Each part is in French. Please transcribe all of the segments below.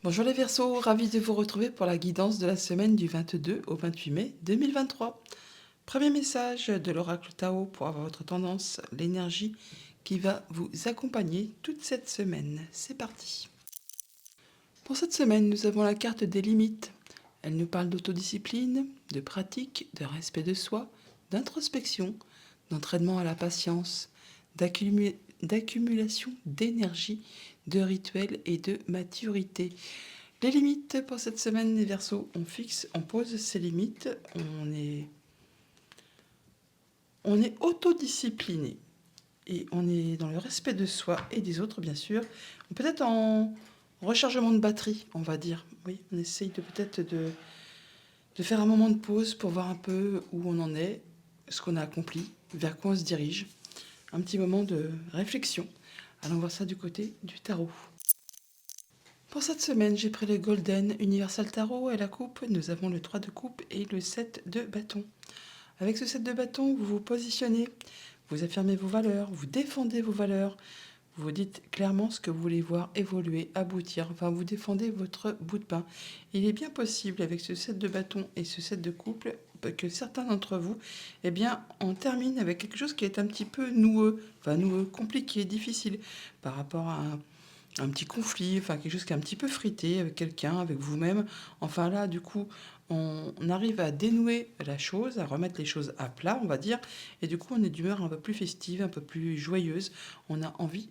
Bonjour les Verseaux, ravi de vous retrouver pour la guidance de la semaine du 22 au 28 mai 2023. Premier message de l'oracle Tao pour avoir votre tendance, l'énergie qui va vous accompagner toute cette semaine. C'est parti. Pour cette semaine, nous avons la carte des limites. Elle nous parle d'autodiscipline, de pratique, de respect de soi, d'introspection, d'entraînement à la patience, d'accumulation d'énergie, de rituels et de maturité. Les limites pour cette semaine, les Verseaux, on fixe, on pose ses limites, on est autodiscipliné et on est dans le respect de soi et des autres, bien sûr. Peut-être en rechargement de batterie, on va dire. Oui, on essaye de faire un moment de pause pour voir un peu où on en est, ce qu'on a accompli, vers quoi on se dirige. Un petit moment de réflexion. Allons voir ça du côté du tarot. Pour cette semaine, j'ai pris le Golden Universal Tarot et la coupe. Nous avons le 3 de coupe et le 7 de bâton. Avec ce 7 de bâton, vous vous positionnez, vous affirmez vos valeurs, vous défendez vos valeurs, vous dites clairement ce que vous voulez voir évoluer, aboutir, enfin vous défendez votre bout de pain. Il est bien possible avec ce 7 de bâton et ce 7 de couple que certains d'entre vous, eh bien, on termine avec quelque chose qui est un petit peu noueux, compliqué, difficile par rapport à un petit conflit, enfin quelque chose qui est un petit peu frité avec quelqu'un, avec vous-même. Enfin là, du coup, on arrive à dénouer la chose, à remettre les choses à plat, on va dire, et du coup, on est d'humeur un peu plus festive, un peu plus joyeuse. On a envie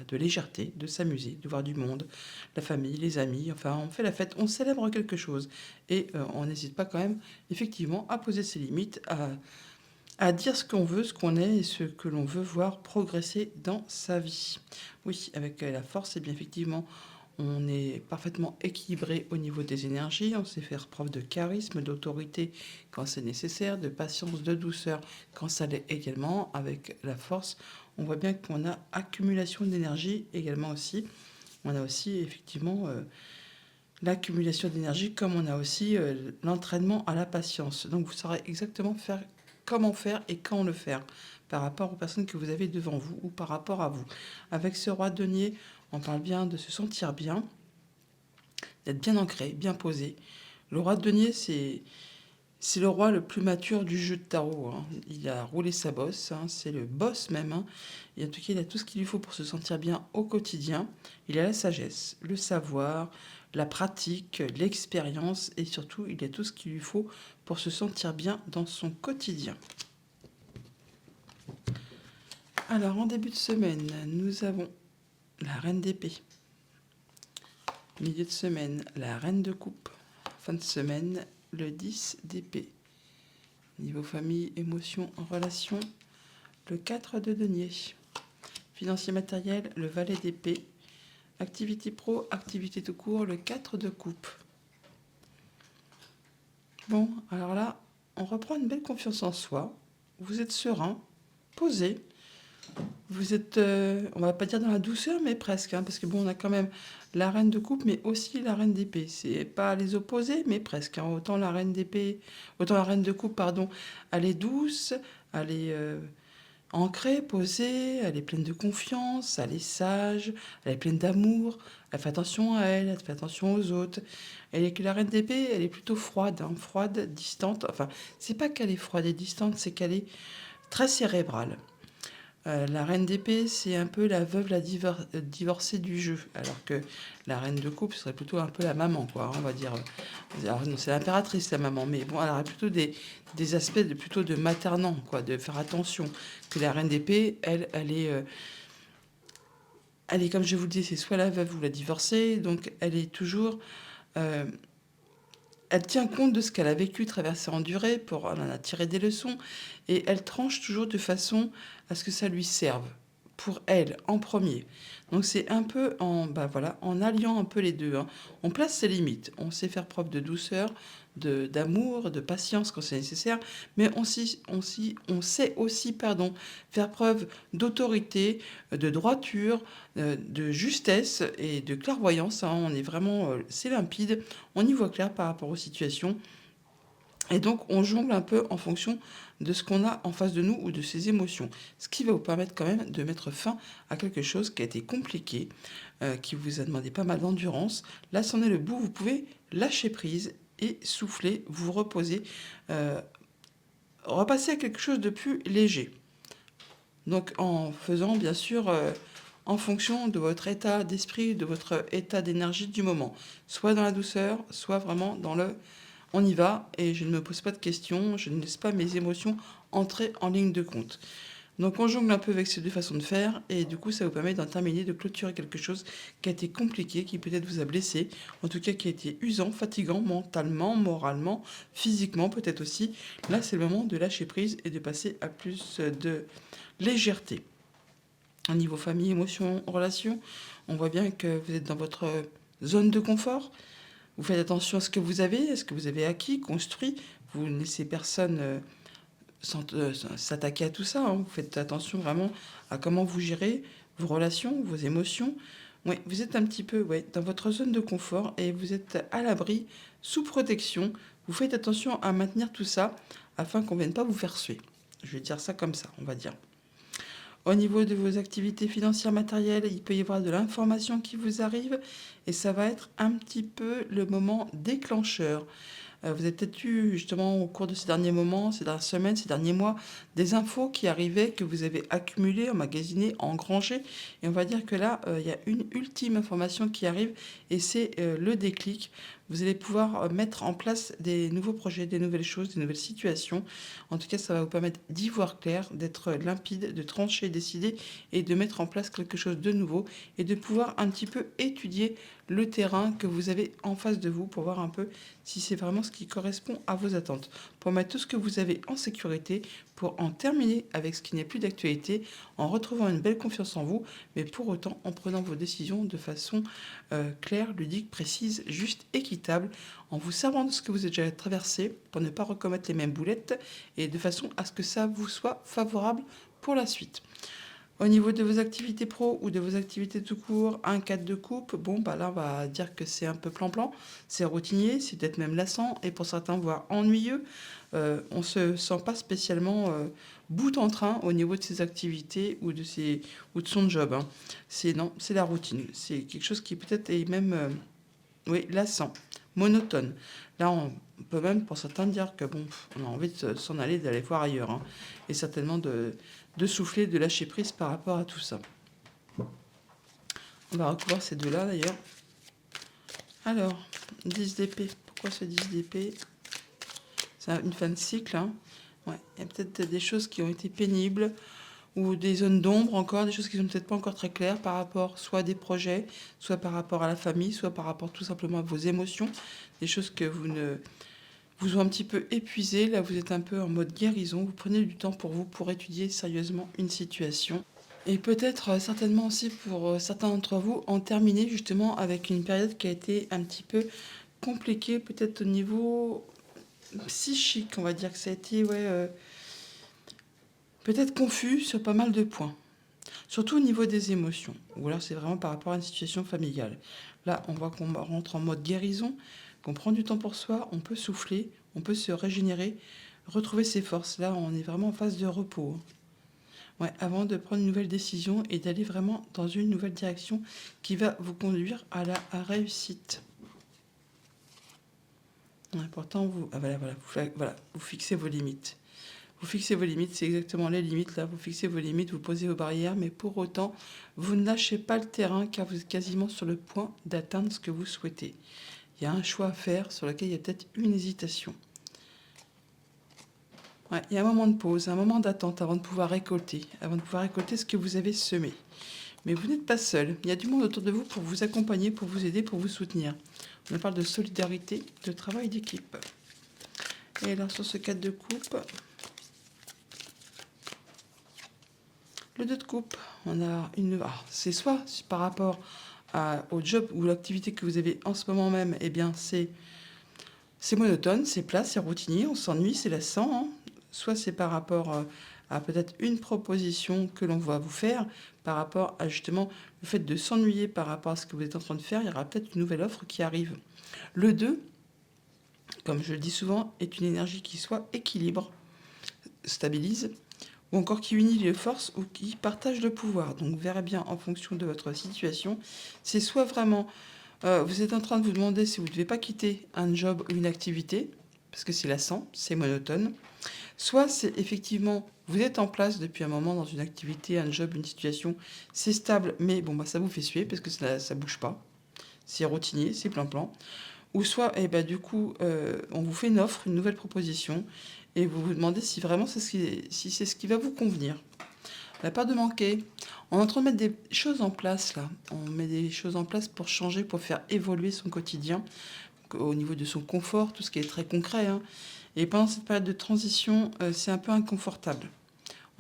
de légèreté, de s'amuser, de voir du monde, la famille, les amis, enfin, on fait la fête, on célèbre quelque chose. Et on n'hésite pas quand même, effectivement, à poser ses limites, à dire ce qu'on veut, ce qu'on est et ce que l'on veut voir progresser dans sa vie. Oui, avec la force, et bien effectivement, on est parfaitement équilibré au niveau des énergies, on sait faire preuve de charisme, d'autorité quand c'est nécessaire, de patience, de douceur quand ça l'est également. Avec la force, on voit bien qu'on a accumulation d'énergie également aussi. On a aussi effectivement l'accumulation d'énergie comme on a aussi l'entraînement à la patience. Donc vous saurez exactement faire comment faire et quand le faire par rapport aux personnes que vous avez devant vous ou par rapport à vous. Avec ce roi de denier, on parle bien de se sentir bien, d'être bien ancré, bien posé. Le roi de denier, c'est le roi le plus mature du jeu de tarot, hein. Il a roulé sa bosse, hein. C'est le boss même, hein. Et en tout cas, il a tout ce qu'il lui faut pour se sentir bien au quotidien. Il a la sagesse, le savoir, la pratique, l'expérience et surtout, il a tout ce qu'il lui faut pour se sentir bien dans son quotidien. Alors, en début de semaine, nous avons la reine d'épée. Milieu de semaine, la reine de coupe. Fin de semaine, le 10 d'épée. Niveau famille, émotion, relation, le 4 de denier. Financier matériel, le valet d'épée. Activité pro, activité tout court, le 4 de coupe. Bon, alors là, on reprend une belle confiance en soi. Vous êtes serein, posé. Vous êtes, on va pas dire dans la douceur, mais presque, hein, parce que bon, on a quand même la reine de coupe, mais aussi la reine d'épée. C'est pas les opposés, mais presque, hein. Autant la reine d'épée, autant la reine de coupe, pardon, elle est douce, elle est ancrée, posée, elle est pleine de confiance, elle est sage, elle est pleine d'amour, elle fait attention à elle, elle fait attention aux autres. Elle est que la reine d'épée, elle est plutôt froide, hein, froide, distante. Enfin, c'est pas qu'elle est froide et distante, c'est qu'elle est très cérébrale. La reine d'épée, c'est un peu la veuve, la divorcée du jeu, alors que la reine de coupe serait plutôt un peu la maman, quoi, on va dire. Alors, non, c'est l'impératrice, la maman, mais bon, elle aurait plutôt des aspects plutôt de maternant, quoi, de faire attention. Que la reine d'épée, elle est, comme je vous le dis, c'est soit la veuve ou la divorcée, donc elle est toujours... euh, elle tient compte de ce qu'elle a vécu, traversé, enduré, elle en a tiré des leçons, et elle tranche toujours de façon à ce que ça lui serve, pour elle, en premier. Donc c'est un peu en alliant un peu les deux, hein. On place ses limites, on sait faire preuve de douceur, d'amour, de patience quand c'est nécessaire, mais on sait aussi, faire preuve d'autorité, de droiture, de justesse et de clairvoyance, hein. On est vraiment, c'est limpide, on y voit clair par rapport aux situations. Et donc, on jongle un peu en fonction de ce qu'on a en face de nous ou de ses émotions. Ce qui va vous permettre quand même de mettre fin à quelque chose qui a été compliqué, qui vous a demandé pas mal d'endurance. Là, c'en est le bout, vous pouvez lâcher prise et souffler, vous reposer, repasser à quelque chose de plus léger. Donc en faisant bien sûr en fonction de votre état d'esprit, de votre état d'énergie du moment. Soit dans la douceur, soit vraiment dans le on y va et je ne me pose pas de questions, je ne laisse pas mes émotions entrer en ligne de compte. Donc on jongle un peu avec ces deux façons de faire et du coup ça vous permet d'en terminer, de clôturer quelque chose qui a été compliqué, qui peut-être vous a blessé, en tout cas qui a été usant, fatigant mentalement, moralement, physiquement peut-être aussi. Là c'est le moment de lâcher prise et de passer à plus de légèreté. Au niveau famille, émotions, relations, on voit bien que vous êtes dans votre zone de confort. Vous faites attention à ce que vous avez, à ce que vous avez acquis, construit. Vous ne laissez personne s'attaquer à tout ça. Vous faites attention vraiment à comment vous gérez vos relations, vos émotions. Ouais, vous êtes un petit peu dans votre zone de confort et vous êtes à l'abri, sous protection. Vous faites attention à maintenir tout ça afin qu'on ne vienne pas vous faire suer. Je vais dire ça comme ça, on va dire. Au niveau de vos activités financières matérielles, il peut y avoir de l'information qui vous arrive et ça va être un petit peu le moment déclencheur. Vous avez peut-être eu justement au cours de ces derniers moments, ces dernières semaines, ces derniers mois, des infos qui arrivaient, que vous avez accumulées, emmagasinées, engrangées. Et on va dire que là, il y a une ultime information qui arrive et c'est le déclic. Vous allez pouvoir mettre en place des nouveaux projets, des nouvelles choses, des nouvelles situations. En tout cas, ça va vous permettre d'y voir clair, d'être limpide, de trancher, décider et de mettre en place quelque chose de nouveau et de pouvoir un petit peu étudier le terrain que vous avez en face de vous pour voir un peu si c'est vraiment ce qui correspond à vos attentes. Pour mettre tout ce que vous avez en sécurité, pour en terminer avec ce qui n'est plus d'actualité, en retrouvant une belle confiance en vous, mais pour autant en prenant vos décisions de façon claire, ludique, précise, juste, équitable, en vous servant de ce que vous avez déjà traversé pour ne pas recommettre les mêmes boulettes et de façon à ce que ça vous soit favorable pour la suite. Au niveau de vos activités pro ou de vos activités tout court, un cadre de coupe, bon, bah là, on va dire que c'est un peu plan-plan, c'est routinier, c'est peut-être même lassant, et pour certains, voire ennuyeux. On ne se sent pas spécialement bout en train au niveau de ses activités ou de son job. Hein. Non, c'est la routine. C'est quelque chose qui peut-être est même lassant, monotone. Là, on peut même, pour certains, dire que bon, on a envie de s'en aller, d'aller voir ailleurs. Hein, et certainement de souffler, de lâcher prise par rapport à tout ça. On va recouvrir ces deux-là d'ailleurs. Alors, 10 d'épée. Pourquoi ce 10 d'épée? C'est une fin de cycle. Hein. Ouais. Il y a peut-être des choses qui ont été pénibles ou des zones d'ombre encore, des choses qui sont peut-être pas encore très claires par rapport soit à des projets, soit par rapport à la famille, soit par rapport tout simplement à vos émotions. Des choses que vous ont un petit peu épuisé. Là, vous êtes un peu en mode guérison. Vous prenez du temps pour vous, pour étudier sérieusement une situation. Et peut-être, certainement aussi pour certains d'entre vous, en terminer justement avec une période qui a été un petit peu compliquée, peut-être au niveau psychique, on va dire que ça a été peut-être confus sur pas mal de points. Surtout au niveau des émotions. Ou alors c'est vraiment par rapport à une situation familiale. Là, on voit qu'on rentre en mode guérison, qu'on prend du temps pour soi, on peut souffler, on peut se régénérer, retrouver ses forces. Là, on est vraiment en phase de repos. Ouais, avant de prendre une nouvelle décision et d'aller vraiment dans une nouvelle direction qui va vous conduire à la réussite. L'important, vous fixez vos limites. Vous fixez vos limites, c'est exactement les limites là. Vous fixez vos limites, vous posez vos barrières, mais pour autant, vous ne lâchez pas le terrain car vous êtes quasiment sur le point d'atteindre ce que vous souhaitez. Il y a un choix à faire sur lequel il y a peut-être une hésitation. Ouais, il y a un moment de pause, un moment d'attente avant de pouvoir récolter ce que vous avez semé. Mais vous n'êtes pas seul. Il y a du monde autour de vous pour vous accompagner, pour vous aider, pour vous soutenir. On parle de solidarité, de travail d'équipe. Et alors sur ce 4 de coupe, le 2 de coupe, on a c'est soit par rapport au job ou l'activité que vous avez en ce moment même, eh bien c'est monotone, c'est plat, c'est routinier, on s'ennuie, c'est lassant. Hein. Soit c'est par rapport à peut-être une proposition que l'on va vous faire, par rapport à justement le fait de s'ennuyer par rapport à ce que vous êtes en train de faire, il y aura peut-être une nouvelle offre qui arrive. Le 2, comme je le dis souvent, est une énergie qui soit équilibre. stabilise, ou encore qui unit les forces ou qui partage le pouvoir. Donc, vous verrez bien en fonction de votre situation, c'est soit vraiment vous êtes en train de vous demander si vous ne devez pas quitter un job ou une activité, parce que c'est lassant, c'est monotone. Soit c'est effectivement, vous êtes en place depuis un moment dans une activité, un job, une situation, c'est stable, mais bon, bah, ça vous fait suer parce que ça ne bouge pas. C'est routinier, c'est plan-plan. Ou soit, eh ben, du coup, on vous fait une offre, une nouvelle proposition, et vous vous demandez si vraiment si c'est ce qui va vous convenir. La peur de manquer. On est en train de mettre des choses en place là. On met des choses en place pour changer, pour faire évoluer son quotidien, au niveau de son confort, tout ce qui est très concret, hein. Et pendant cette période de transition, c'est un peu inconfortable.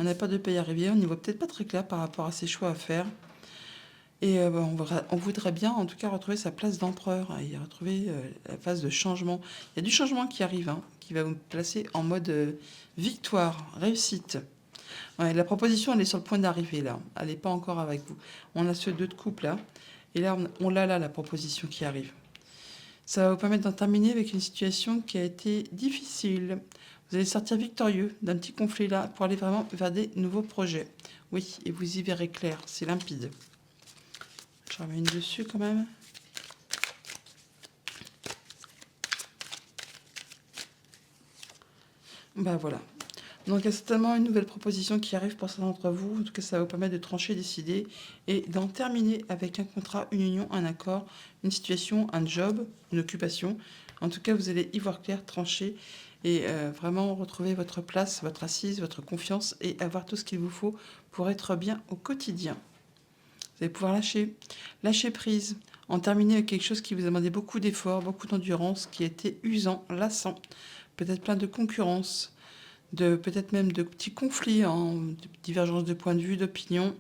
On n'a pas de pas y arriver, on n'y voit peut-être pas très clair par rapport à ses choix à faire. Et on voudrait bien, en tout cas, retrouver sa place d'empereur, hein, et retrouver la phase de changement. Il y a du changement qui arrive, hein, qui va vous placer en mode victoire, réussite. Ouais, la proposition, elle est sur le point d'arriver là. Elle n'est pas encore avec vous. On a ce 2 de couple là. Et là, on l'a là, la proposition qui arrive. Ça va vous permettre d'en terminer avec une situation qui a été difficile. Vous allez sortir victorieux d'un petit conflit là pour aller vraiment vers des nouveaux projets. Oui, et vous y verrez clair, c'est limpide. Je remets une dessus quand même. Bah voilà. Donc il y a certainement une nouvelle proposition qui arrive pour certains d'entre vous. En tout cas, ça va vous permettre de trancher, décider et d'en terminer avec un contrat, une union, un accord, une situation, un job, une occupation. En tout cas, vous allez y voir clair, trancher et vraiment retrouver votre place, votre assise, votre confiance et avoir tout ce qu'il vous faut pour être bien au quotidien. Vous allez pouvoir lâcher prise, en terminer avec quelque chose qui vous a demandé beaucoup d'efforts, beaucoup d'endurance, qui a été usant, lassant, peut-être plein de concurrence, de peut-être même de petits conflits, hein, de divergences de points de vue, d'opinion.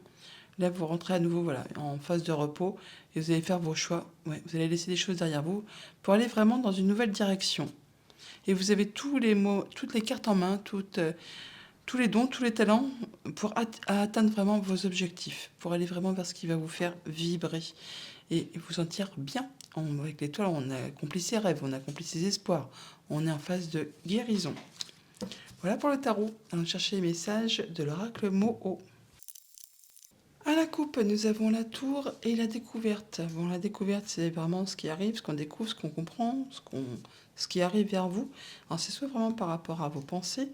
Là, vous rentrez à nouveau voilà, en phase de repos et vous allez faire vos choix. Ouais, vous allez laisser des choses derrière vous pour aller vraiment dans une nouvelle direction. Et vous avez tous les mots, toutes les cartes en main, tous les dons, tous les talents pour atteindre vraiment vos objectifs, pour aller vraiment vers ce qui va vous faire vibrer et vous sentir bien. Avec l'étoile, on a accompli ses rêves, on a accompli ses espoirs. On est en phase de guérison. Voilà pour le tarot. Allons chercher les messages de l'oracle Moho. À la coupe, nous avons la tour et la découverte. Bon, la découverte, c'est vraiment ce qui arrive, ce qu'on découvre, ce qu'on comprend, ce qui arrive vers vous. Alors, c'est soit vraiment par rapport à vos pensées,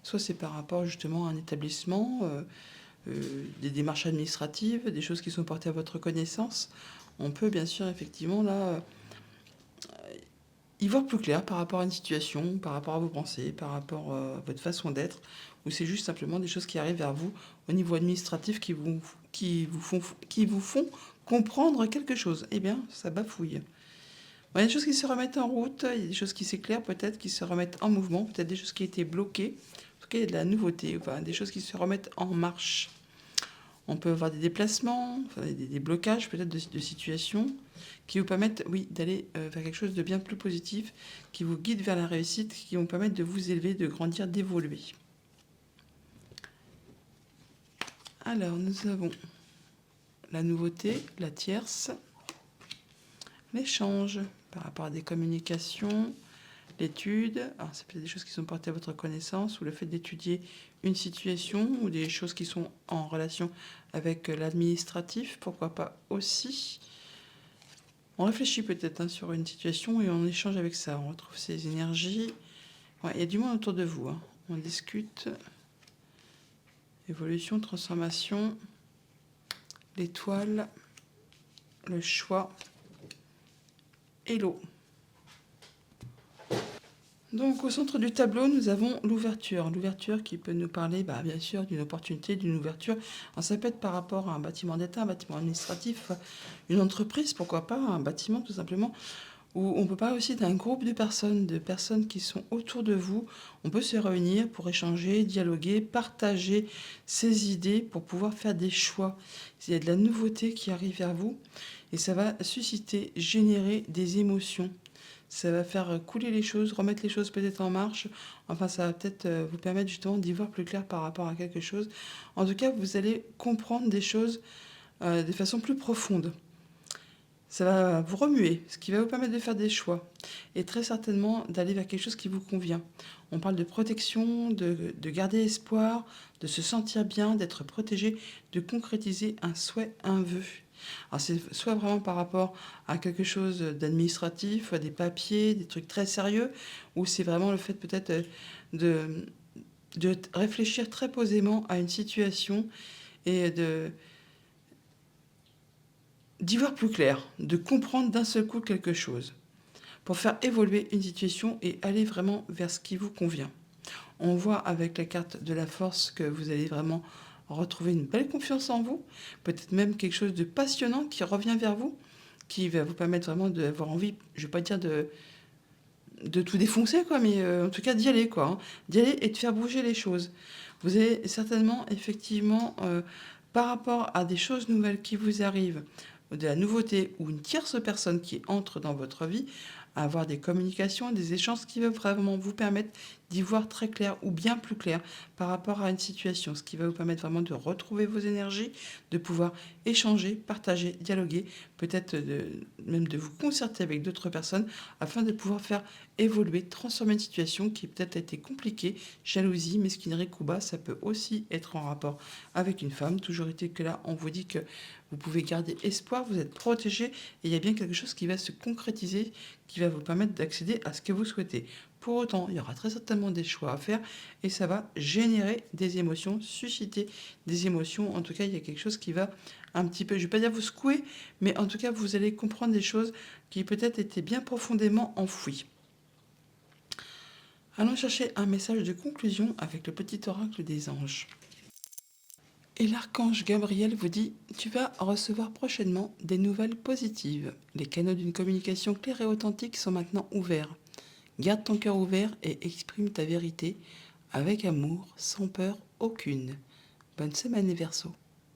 soit c'est par rapport justement à un établissement, des démarches administratives, des choses qui sont portées à votre connaissance. On peut bien sûr, effectivement, là, y voir plus clair par rapport à une situation, par rapport à vos pensées, par rapport à votre façon d'être, ou c'est juste simplement des choses qui arrivent vers vous au niveau administratif qui vous font comprendre quelque chose. Eh bien, ça bafouille. Bon, il y a des choses qui se remettent en route, il y a des choses qui s'éclairent peut-être, qui se remettent en mouvement, peut-être des choses qui étaient bloquées. En tout cas, il y a de la nouveauté, enfin, des choses qui se remettent en marche. On peut avoir des déplacements, enfin, des blocages peut-être de situations qui vous permettent, oui, d'aller vers quelque chose de bien plus positif, qui vous guide vers la réussite, qui vont permettre de vous élever, de grandir, d'évoluer. Alors, nous avons la nouveauté, la tierce, l'échange par rapport à des communications, l'étude. Alors, c'est peut-être des choses qui sont portées à votre connaissance ou le fait d'étudier une situation ou des choses qui sont en relation avec l'administratif, pourquoi pas aussi. On réfléchit peut-être sur une situation et on échange avec ça. On retrouve ces énergies. Ouais, il y a du monde autour de vous. On discute. Évolution, transformation, l'étoile, le choix et l'eau. Donc au centre du tableau, nous avons l'ouverture. L'ouverture qui peut nous parler, bien sûr, d'une opportunité, d'une ouverture. Alors, ça peut être par rapport à un bâtiment d'État, un bâtiment administratif, une entreprise, pourquoi pas, un bâtiment tout simplement, où on peut parler aussi d'un groupe de personnes qui sont autour de vous. On peut se réunir pour échanger, dialoguer, partager ses idées pour pouvoir faire des choix. Il y a de la nouveauté qui arrive vers vous et ça va susciter, générer des émotions. Ça va faire couler les choses, remettre les choses peut-être en marche. Enfin, ça va peut-être vous permettre justement d'y voir plus clair par rapport à quelque chose. En tout cas, vous allez comprendre des choses de façon plus profonde. Ça va vous remuer, ce qui va vous permettre de faire des choix et très certainement d'aller vers quelque chose qui vous convient. On parle de protection, de garder espoir, de se sentir bien, d'être protégé, de concrétiser un souhait, un vœu. Alors c'est soit vraiment par rapport à quelque chose d'administratif, à des papiers, des trucs très sérieux, ou c'est vraiment le fait peut-être de, de réfléchir très posément à une situation et d'y voir plus clair, de comprendre d'un seul coup quelque chose, pour faire évoluer une situation et aller vraiment vers ce qui vous convient. On voit avec la carte de la force que vous allez vraiment retrouver une belle confiance en vous, peut-être même quelque chose de passionnant qui revient vers vous, qui va vous permettre vraiment d'avoir envie, je ne vais pas dire de tout défoncer, quoi, mais en tout cas d'y aller, quoi, hein. D'y aller et de faire bouger les choses. Vous allez certainement, effectivement, par rapport à des choses nouvelles qui vous arrivent, de la nouveauté ou une tierce personne qui entre dans votre vie, avoir des communications, des échanges qui vont vraiment vous permettre d'y voir très clair ou bien plus clair par rapport à une situation, ce qui va vous permettre vraiment de retrouver vos énergies, de pouvoir échanger, partager, dialoguer, peut-être même de vous concerter avec d'autres personnes afin de pouvoir faire évoluer, transformer une situation qui peut-être a été compliquée, jalousie, mesquinerie, coup bas, ça peut aussi être en rapport avec une femme. Toujours est-il que là, on vous dit que vous pouvez garder espoir, vous êtes protégé et il y a bien quelque chose qui va se concrétiser, qui va vous permettre d'accéder à ce que vous souhaitez. Pour autant, il y aura très certainement des choix à faire et ça va générer des émotions, susciter des émotions. En tout cas, il y a quelque chose qui va un petit peu, je ne vais pas dire vous secouer, mais en tout cas, vous allez comprendre des choses qui peut-être étaient bien profondément enfouies. Allons chercher un message de conclusion avec le petit oracle des anges. Et l'archange Gabriel vous dit: tu vas recevoir prochainement des nouvelles positives. Les canaux d'une communication claire et authentique sont maintenant ouverts. Garde ton cœur ouvert et exprime ta vérité avec amour, sans peur aucune. Bonne semaine les Verseaux.